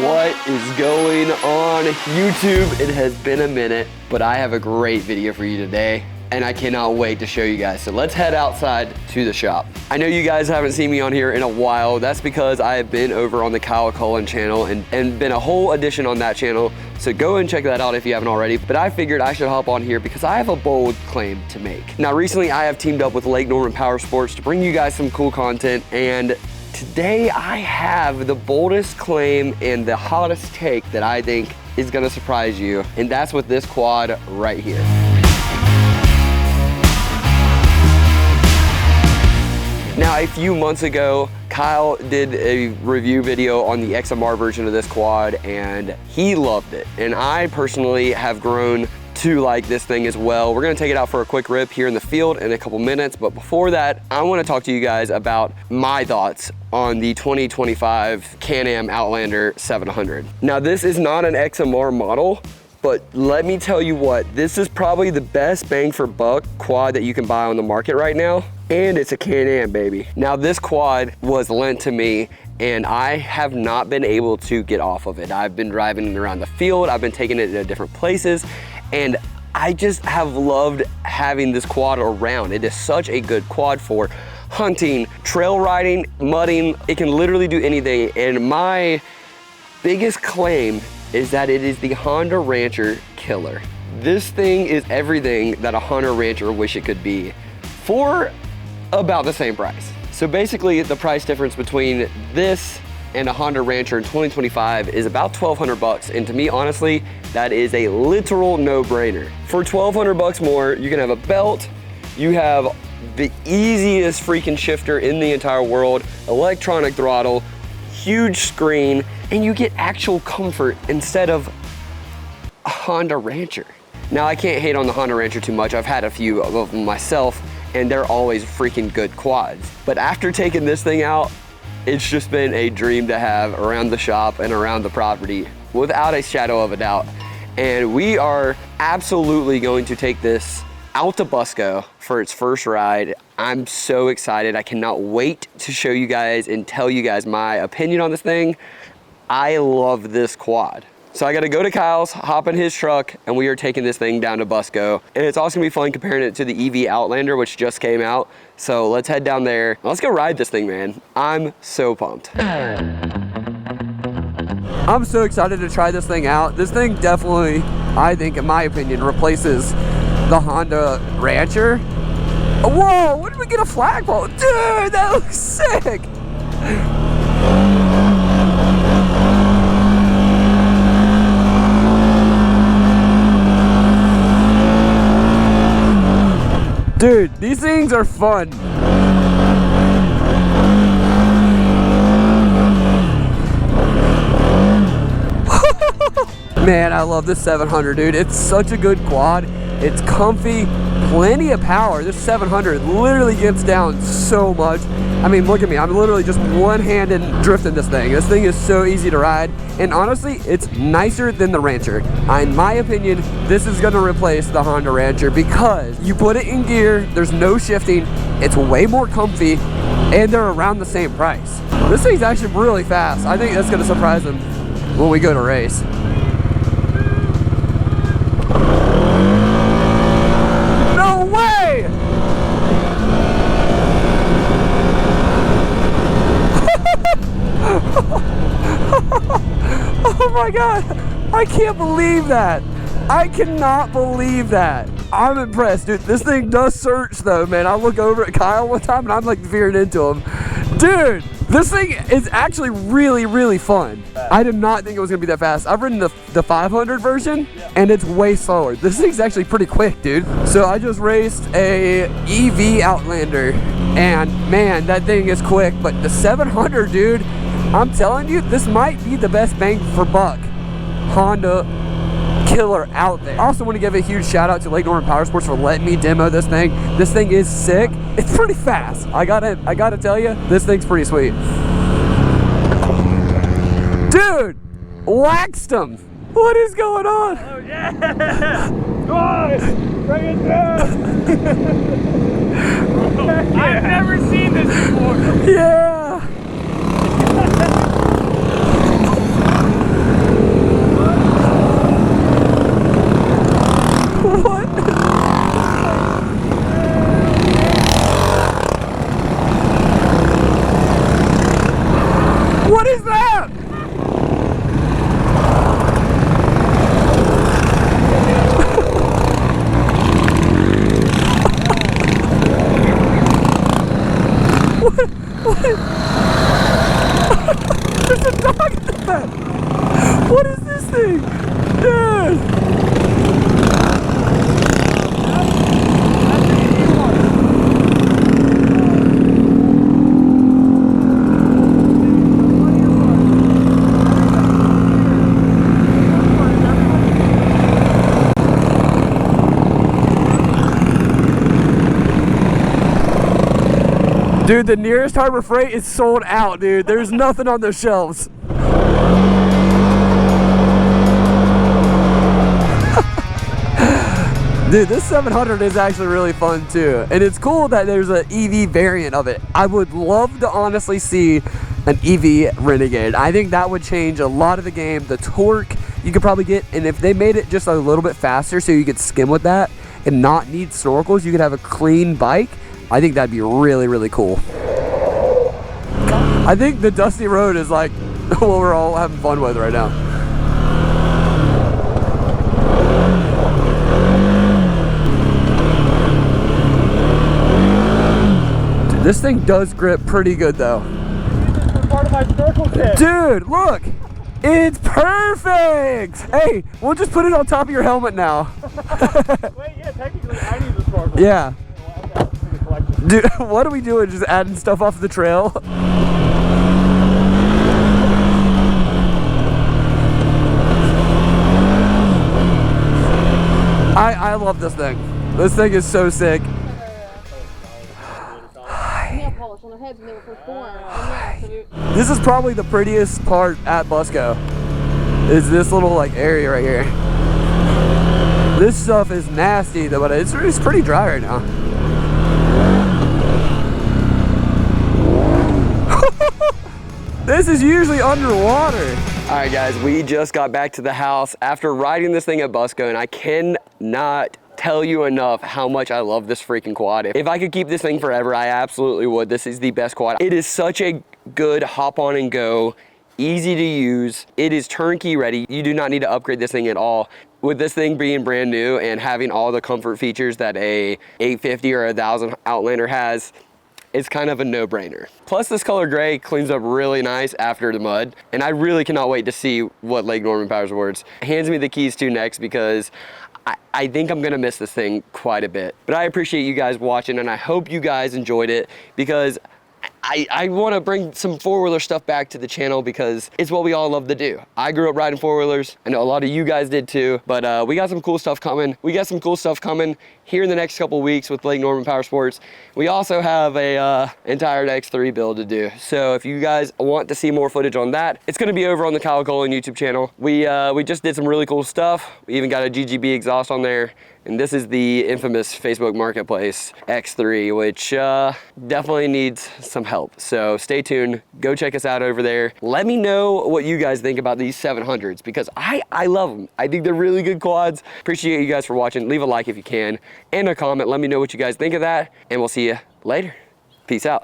What is going on, YouTube? It has been a minute, but I have a great video for you today, and I cannot wait to show you guys. So let's head outside to the shop. I know you guys haven't seen me on here in a while. That's because I have been over on the Kyle Cullen channel and been a whole edition on that channel. So go and check that out if you haven't already. But I figured I should hop on here because I have a bold claim to make. Now, recently I have teamed up with Lake Norman Powersports to bring you guys some cool content, and today I have the boldest claim and the hottest take that I think is gonna surprise you, and that's with this quad right here. Now, a few months ago, Kyle did a review video on the XMR version of this quad, and he loved it. And I personally have grown to like this thing as well. We're gonna take it out for a quick rip here in the field in a couple minutes, but before that, I wanna talk to you guys about my thoughts on the 2025 Can-Am Outlander 700. Now, this is not an XMR model, but let me tell you what, this is probably the best bang for buck quad that you can buy on the market right now, and it's a Can-Am, baby. Now, this quad was lent to me, and I have not been able to get off of it. I've been driving it around the field, I've been taking it to different places, and I just have loved having this quad around. It is such a good quad for hunting, trail riding, mudding. It can literally do anything, and my biggest claim is that it is the Honda Rancher killer. This thing is everything that a Honda Rancher wish it could be for about the same price. So basically, the price difference between this and a Honda Rancher in 2025 is about 1,200 bucks. And to me, honestly, that is a literal no-brainer. For 1,200 bucks more, you can have a belt, you have the easiest freaking shifter in the entire world, electronic throttle, huge screen, and you get actual comfort instead of a Honda Rancher. Now, I can't hate on the Honda Rancher too much. I've had a few of them myself, and they're always freaking good quads. But after taking this thing out, it's just been a dream to have around the shop and around the property, without a shadow of a doubt. And we are absolutely going to take this out to Busco for its first ride. I'm so excited. I cannot wait to show you guys and tell you guys my opinion on this thing. I love this quad. So I gotta go to Kyle's, hop in his truck, and we are taking this thing down to Busco. And it's also gonna be fun comparing it to the EV Outlander, which just came out. So let's head down there. Let's go ride this thing, man. I'm so pumped. I'm so excited to try this thing out. This thing definitely, I think, in my opinion, replaces the Honda Rancher. Whoa, when did we get a flagpole? Dude, that looks sick. Dude, these things are fun. Man, I love this 700, dude. It's such a good quad. It's comfy, plenty of power. This 700 literally gets down so much. I mean, look at me. I'm literally just one-handed drifting this thing. This thing is so easy to ride. And honestly, it's nicer than the Rancher. In my opinion, this is gonna replace the Honda Rancher because you put it in gear, there's no shifting, it's way more comfy, and they're around the same price. This thing's actually really fast. I think that's gonna surprise them when we go to race. No way! Oh my God, I can't believe that. I cannot believe that. I'm impressed, dude. This thing does search though, man. I look over at Kyle one time and I'm like veering into him. Dude, this thing is actually really, really fun. I did not think it was gonna be that fast. I've ridden the 500 version and it's way slower. This thing's actually pretty quick, dude. So I just raced a EV Outlander and man, that thing is quick, but the 700, dude, I'm telling you, this might be the best bang for buck Honda killer out there. I also want to give a huge shout out to Lake Norman Powersports for letting me demo this thing. This thing is sick. It's pretty fast. I gotta tell you, this thing's pretty sweet. Dude, waxed him. What is going on? Oh yeah! Come on, bring it down. I've never seen this before. Yeah. that? What is this thing? Dude! Dude, the nearest Harbor Freight is sold out, dude. There's nothing on those shelves. Dude, this 700 is actually really fun too. And it's cool that there's an EV variant of it. I would love to honestly see an EV Renegade. I think that would change a lot of the game. The torque you could probably get, and if they made it just a little bit faster so you could skim with that and not need snorkels, you could have a clean bike. I think that'd be really, really cool. I think the dusty road is like what we're all having fun with right now. Dude, this thing does grip pretty good though. Part of my snorkel kit. Dude, look! It's perfect! Hey, we'll just put it on top of your helmet now. Wait, yeah, technically I need the snorkel. Yeah. Dude, what are we doing? Just adding stuff off the trail? I love this thing. This thing is so sick. This is probably the prettiest part at Busco. Is this little like area right here. This stuff is nasty though, but it's pretty dry right now. This is usually underwater. All right, guys, we just got back to the house after riding this thing at Busco, and I cannot tell you enough how much I love this freaking quad. If I could keep this thing forever, I absolutely would. This is the best quad. It is such a good hop on and go, easy to use. It is turnkey ready. You do not need to upgrade this thing at all. With this thing being brand new and having all the comfort features that a 850 or 1000 Outlander has, it's kind of a no-brainer. Plus, this color gray cleans up really nice after the mud, and I really cannot wait to see what Lake Norman Powersports hands me the keys to next, because I think I'm gonna miss this thing quite a bit. But I appreciate you guys watching, and I hope you guys enjoyed it, because I want to bring some four-wheeler stuff back to the channel because it's what we all love to do. I grew up riding four-wheelers. I know a lot of you guys did too, but we got some cool stuff coming. We got some cool stuff coming here in the next couple weeks with Lake Norman Powersports. We also have a entire X3 build to do. So if you guys want to see more footage on that, it's going to be over on the Kyle Cullen YouTube channel. We just did some really cool stuff. We even got a GGB exhaust on there. And this is the infamous Facebook Marketplace X3, which definitely needs some help. So stay tuned, go check us out over there. Let me know what you guys think about these 700s, because I love them. I think they're really good quads. Appreciate you guys for watching. Leave a like if you can, and a comment. Let me know what you guys think of that, and we'll see you later. Peace out.